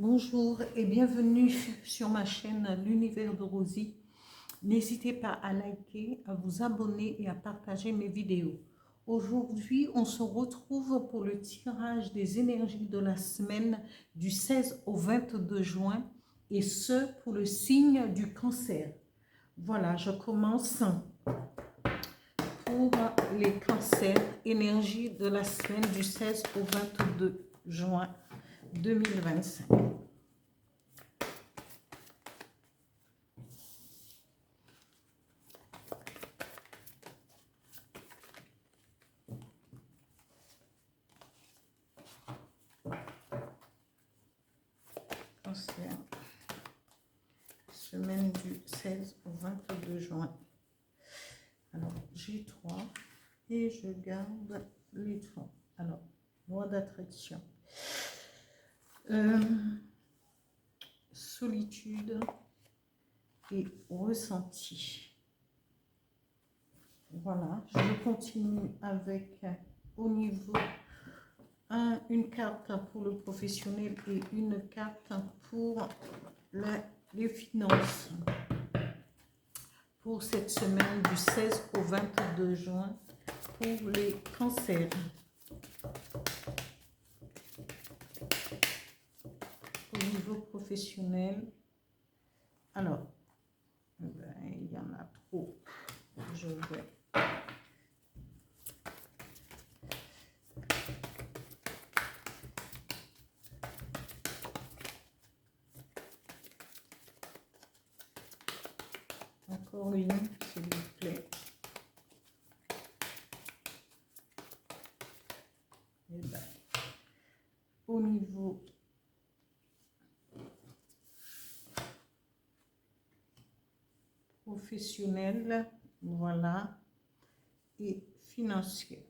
Bonjour et bienvenue sur ma chaîne L'Univers de Rosie. N'hésitez pas à liker, à vous abonner et à partager mes vidéos. Aujourd'hui, on se retrouve pour le tirage des énergies de la semaine du 16 au 22 juin et ce pour le signe du Cancer. Voilà, je commence pour les cancers, énergie de la semaine du 16 au 22 juin 2025. Cancer, semaine du 16 au 22 juin. Alors, j'ai 3 et je garde les 3. Alors, loi d'attraction. Solitude et ressenti. Voilà, je continue avec au niveau une carte pour le professionnel et une carte pour les finances. Pour cette semaine du 16 au 22 juin pour les cancers. Au niveau professionnel, alors, il y en a trop, je vais. Encore une, s'il vous plaît. Et bien, au niveau professionnel, voilà, et financier.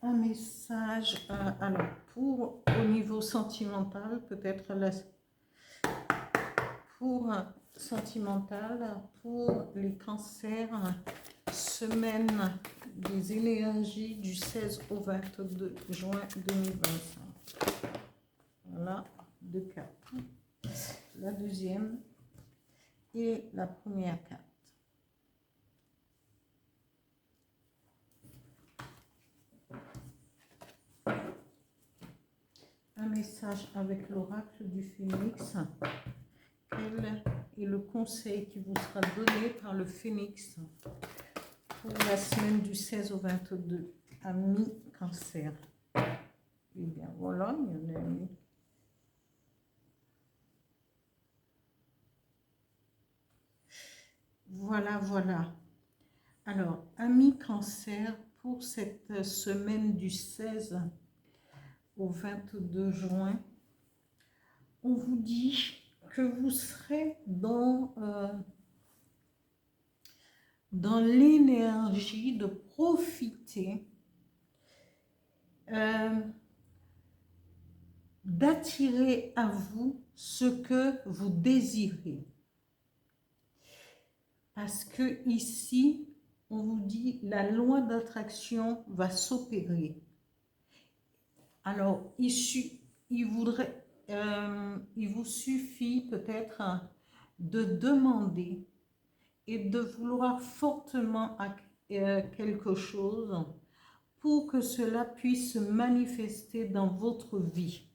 Un message, alors, pour au niveau sentimental, peut-être pour sentimental, pour les cancers, semaine des énergies du 16 au 22 juin 2025. Voilà, 2 cartes. La deuxième et la première carte. Un message avec l'oracle du Phénix. Quel est le conseil qui vous sera donné par le Phénix pour la semaine du 16 au 22, amis Cancer? Eh bien voilà, il y en a une. Voilà, voilà. Alors, amis Cancer, pour cette semaine du 16 au 22 juin, on vous dit que vous serez dans l'énergie de profiter, d'attirer à vous ce que vous désirez. Parce que ici, on vous dit la loi d'attraction va s'opérer. Alors, il vous suffit peut-être de demander et de vouloir fortement quelque chose pour que cela puisse se manifester dans votre vie,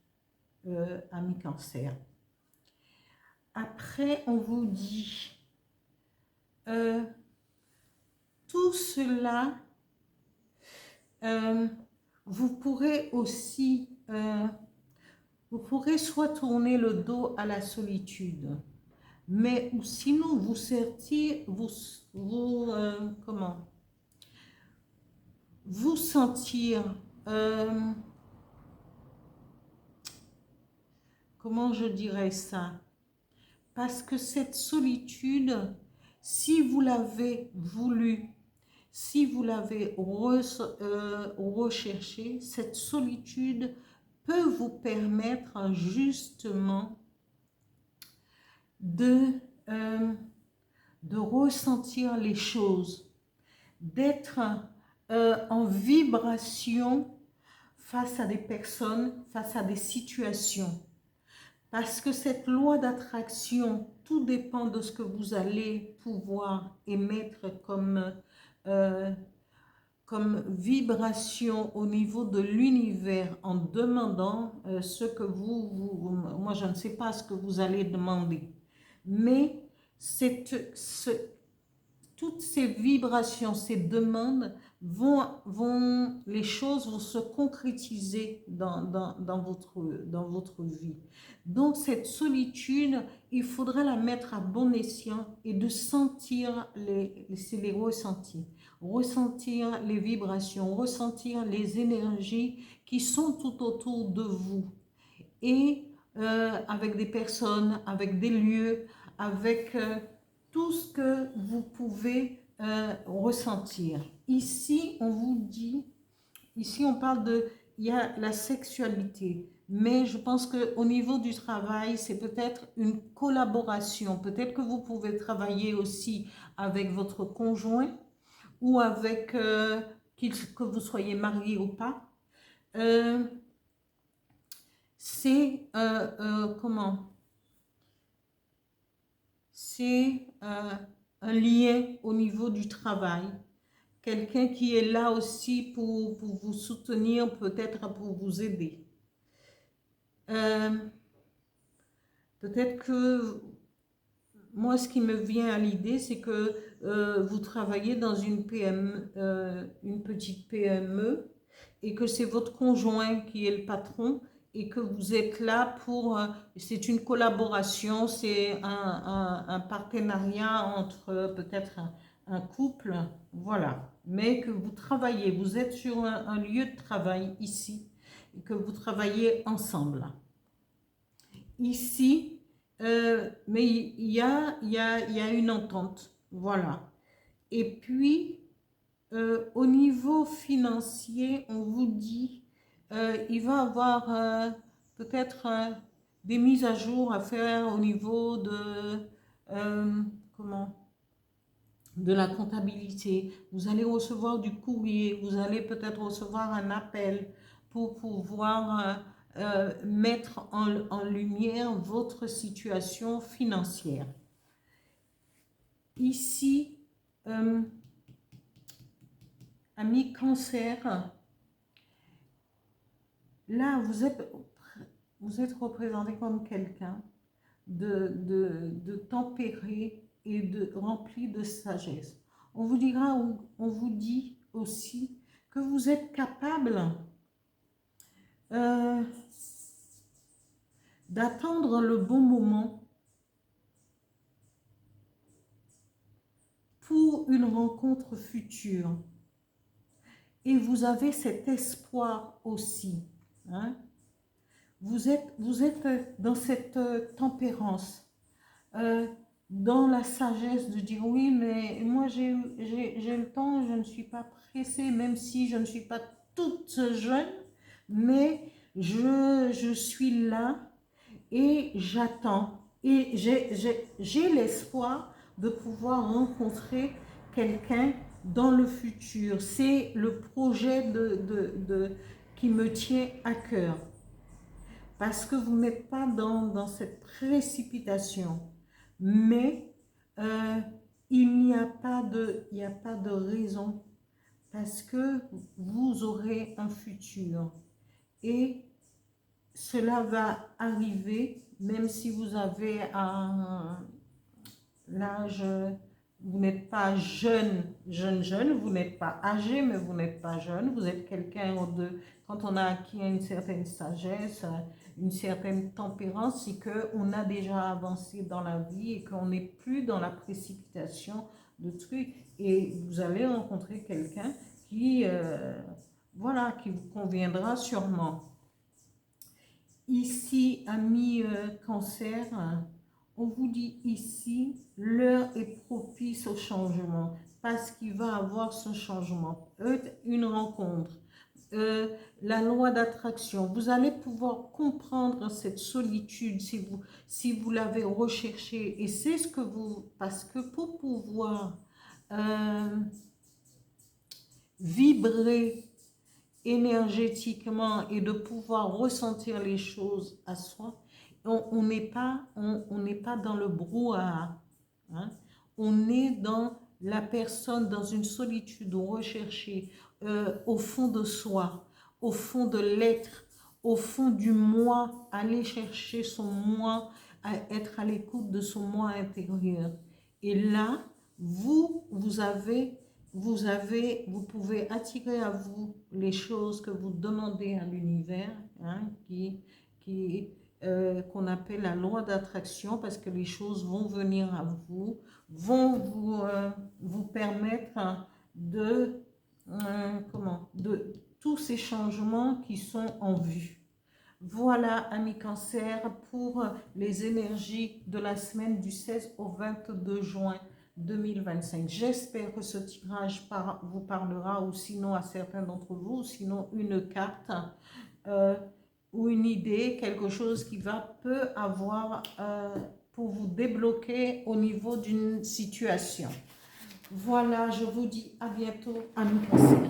amis Cancer. Après, on vous dit tout cela, vous pourrez aussi, vous pourrez soit tourner le dos à la solitude, mais sinon vous sentir, vous sentir, comment je dirais ça, parce que cette solitude, si vous l'avez voulu, si vous l'avez recherché, cette solitude peut vous permettre justement de ressentir les choses, d'être en vibration face à des personnes, face à des situations. Parce que cette loi d'attraction, tout dépend de ce que vous allez pouvoir émettre euh, comme vibration au niveau de l'univers en demandant ce que moi je ne sais pas ce que vous allez demander, mais toutes ces vibrations, ces demandes les choses vont se concrétiser dans votre vie. Donc cette solitude, il faudra la mettre à bon escient et de sentir c'est les ressentis. Ressentir les vibrations, ressentir les énergies qui sont tout autour de vous. Et avec des personnes, avec des lieux, avec tout ce que vous pouvez ressentir. Ici, on vous dit, ici on parle il y a la sexualité, mais je pense qu'au niveau du travail, c'est peut-être une collaboration. Peut-être que vous pouvez travailler aussi avec votre conjoint ou avec, que vous soyez marié ou pas. C'est, comment? C'est un lien au niveau du travail. Quelqu'un qui est là aussi pour vous soutenir, peut-être pour vous aider. Peut-être que moi, ce qui me vient à l'idée, c'est que vous travaillez dans une PME, une petite PME, et que c'est votre conjoint qui est le patron, et que vous êtes là pour... c'est une collaboration, c'est un partenariat entre peut-être un couple, voilà. Mais que vous travaillez, vous êtes sur un lieu de travail ici, et que vous travaillez ensemble. Ici, mais il y a une entente, voilà. Et puis, au niveau financier, on vous dit, il va y avoir peut-être des mises à jour à faire au niveau comment, de la comptabilité. Vous allez recevoir du courrier, vous allez peut-être recevoir un appel pour pouvoir mettre en lumière votre situation financière. Ici, ami Cancer, là vous êtes représenté comme quelqu'un de tempéré et rempli de sagesse. On vous dira, on vous dit aussi que vous êtes capable d'attendre le bon moment pour une rencontre future. Et vous avez cet espoir aussi. Hein? Vous êtes dans cette tempérance, dans la sagesse de dire oui, mais moi j'ai le temps, je ne suis pas pressée, même si je ne suis pas toute jeune, mais je suis là et j'attends. Et j'ai l'espoir de pouvoir rencontrer quelqu'un dans le futur. C'est le projet qui me tient à cœur. Parce que vous n'êtes pas dans cette précipitation. Mais il n'y a pas de raison. Parce que vous aurez un futur. Et cela va arriver, même si vous avez l'âge, vous n'êtes pas jeune, vous n'êtes pas âgé, mais vous n'êtes pas jeune, vous êtes quelqu'un quand on a acquis une certaine sagesse, une certaine tempérance, c'est qu'on a déjà avancé dans la vie et qu'on n'est plus dans la précipitation de trucs. Et vous allez rencontrer quelqu'un qui, voilà, qui vous conviendra sûrement. Ici, ami Cancer, on vous dit ici, l'heure est propice au changement, parce qu'il va y avoir ce changement, une rencontre, la loi d'attraction. Vous allez pouvoir comprendre cette solitude si vous l'avez recherchée, et c'est ce que parce que pour pouvoir vibrer énergétiquement et de pouvoir ressentir les choses à soi, on n'est pas, on n'est pas dans le brouhaha. Hein. On est dans la personne, dans une solitude recherchée, au fond de soi, au fond de l'être, au fond du moi, aller chercher son moi, à être à l'écoute de son moi intérieur. Et là, vous pouvez attirer à vous les choses que vous demandez à l'univers, hein, qu'on appelle la loi d'attraction, parce que les choses vont venir à vous, vont vous permettre de tous ces changements qui sont en vue. Voilà, amis Cancer, pour les énergies de la semaine du 16 au 22 juin 2025. J'espère que ce tirage vous parlera, ou sinon à certains d'entre vous, sinon une carte ou une idée, quelque chose qui peut avoir pour vous débloquer au niveau d'une situation. Voilà, je vous dis à bientôt, amis Cancer.